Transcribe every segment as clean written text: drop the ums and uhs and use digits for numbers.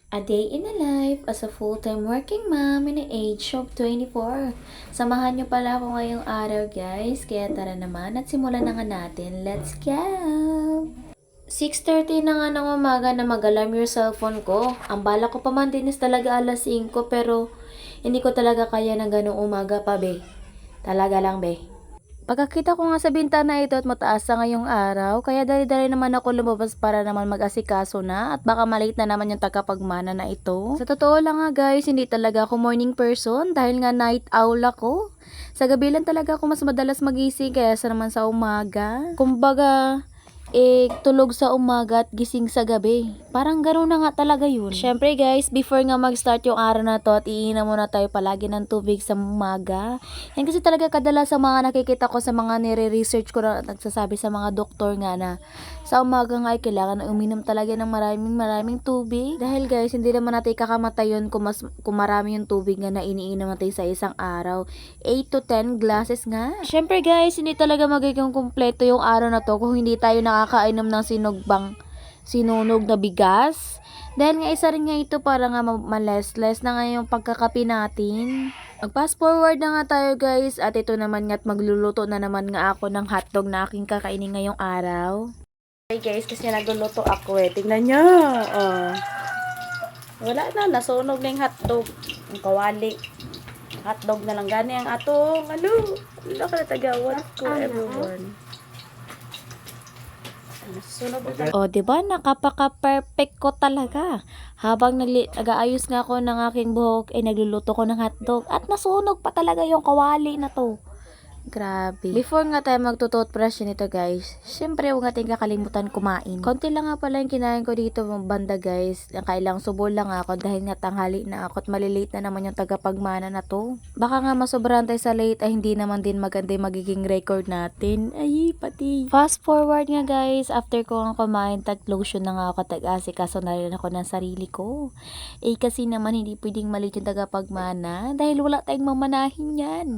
A day in a life as a full-time working mom in the age of 24. Samahan niyo pala ako ngayong araw guys, kaya tara naman at simulan na nga natin. Let's go! 6:30 na nga ng umaga na mag-alarm yung cellphone ko. Ang bala ko pa man din is talaga alas 5 pero hindi ko talaga kaya ng ganong umaga pa be. Talaga lang be. Pagkakita ko nga sa bintana ito at mataas na ngayong araw, kaya dali-dali naman ako lumabas para naman mag-asikaso na at baka malate na naman yung tagapagmana na ito. Sa totoo lang nga guys, hindi talaga ako morning person dahil nga night owl ako. Sa gabi lang talaga ako mas madalas magising kaya sa naman sa umaga. Kumbaga, tulog sa umaga at gising sa gabi. Parang gano'n na nga talaga yun. Syempre guys, before nga mag-start yung araw na to at iinom muna tayo palagi ng tubig sa umaga. Yan kasi talaga kadalasan sa mga nakikita ko sa mga nire-research ko na nagsasabi sa mga doktor nga na sa umaga nga ay kailangan na uminom talaga ng maraming tubig. Dahil guys, hindi naman natin kakamatay yun kung marami yung tubig nga na iniinom natin sa isang araw. 8 to 10 glasses nga. Syempre guys, hindi talaga magiging kumpleto yung araw na to kung hindi tayo nakakainom ng sinunog na bigas. Dahil nga isa rin nga ito para nga maless-less na nga yung pagkakapi natin. Mag-fast forward na nga tayo guys at ito naman nga at magluluto na naman nga ako ng hotdog na aking kakainin ngayong araw. Okay guys, kasi nagluluto ako eh. Tingnan nyo. Oh. Wala na, nasunog na yung hotdog. Ang kawali. Hotdog na lang gani ang atong wala ka na tagawad ko everyone. O, diba? Nakapaka-perfect ko talaga. Habang nag-aayos nga ako ng aking buhok, nagluluto ko ng hotdog. At nasunog pa talaga yung kawali na to. Grabe. Before nga tayo magto-toothbrush nito guys, syempre huwag natin kakalimutan kumain. Konti lang nga pala yung kinain ko dito banda guys. Kailang subo lang ako dahil nga tanghali na ako at malilate na naman yung tagapagmana na to. Baka nga masobrahan tayo sa late ay hindi naman din maganda yung magiging record natin. Ay, pati. Fast forward nga guys, after ko nga kumain, tag-lotion na nga ako, tag-asikaso na rin ako ng sarili ko. Kasi naman hindi pwedeng malate yung tagapagmana dahil wala tayong mamanahin yan.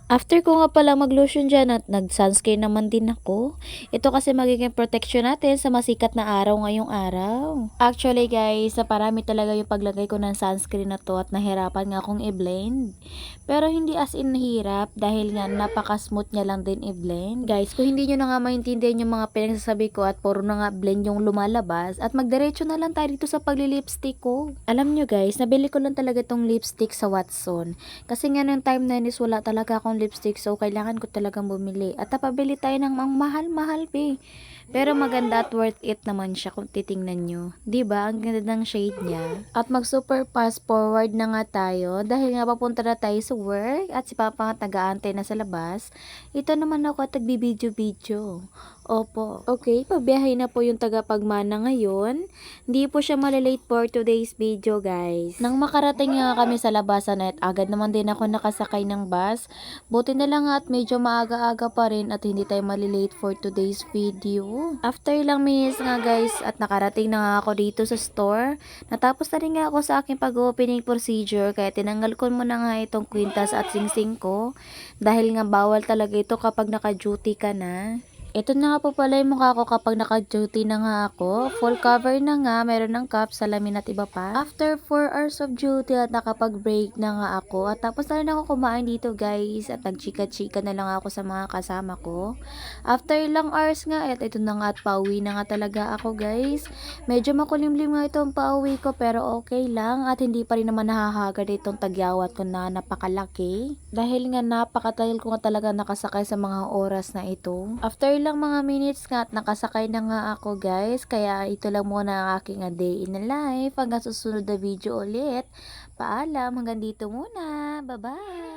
After ko nga pala mag-lotion dyan at nag-sunscreen naman din ako. Ito kasi magiging protection natin sa masikat na araw ngayong araw. Actually guys, naparami talaga yung paglagay ko ng sunscreen na to at nahirapan nga akong i-blend. Pero hindi as in hirap dahil nga napaka-smooth niya lang din i-blend. Guys, kung hindi nyo na nga maintindihan yung mga pinagsasabi ko at puro na nga blend yung lumalabas at magdiretso na lang tayo dito sa pagli-lipstick ko. Alam nyo guys, nabili ko lang talaga tong lipstick sa Watson. Kasi nga ng time na yun is wala talaga akong lipstick so kailangan ko talagang bumili at napabili tayo ng mga mahal-mahal pero maganda at worth it naman siya kung titingnan nyo, diba? Ang ganda ng shade niya at mag super fast forward na nga tayo dahil nga papunta na tayo sa work at si Papa nga taga-antay na sa labas. Ito naman ako at nagbibidyo-video. Opo. Okay, pabiyahe na po yung tagapagmana ngayon. Hindi po siya malilate for today's video guys. Nang makarating nga kami sa labasan at agad naman din ako nakasakay ng bus. Buti na lang at medyo maaga-aga pa rin at hindi tayo malilate for today's video. After ilang minutes nga guys at nakarating na nga ako dito sa store. Natapos na rin nga ako sa aking pag-opening procedure kaya tinanggal ko muna nga itong kwintas at singsing ko. Dahil nga bawal talaga ito kapag naka-duty ka na. Ito na nga po pala yung mukha ko kapag naka-duty na nga ako. Full cover na nga, meron ng cap, salamin at iba pa. After 4 hours of duty at nakapag-break na nga ako. At tapos na rin ako kumain dito guys. At nagchika-chika na lang ako sa mga kasama ko. After ilang hours nga, at ito na nga at pauwi na nga talaga ako guys. Medyo makulimlim nga itong pauwi ko pero okay lang. At hindi pa rin naman nahahagad itong tagyawat ko na napakalaki. Dahil nga napakatagal ko nga talaga nakasakay sa mga oras na ito. After lang mga minutes nga at nakasakay na nga ako guys. Kaya ito lang muna ang aking day in the life. Hanggang susunod na video ulit. Paalam, hanggang dito muna. Bye-bye!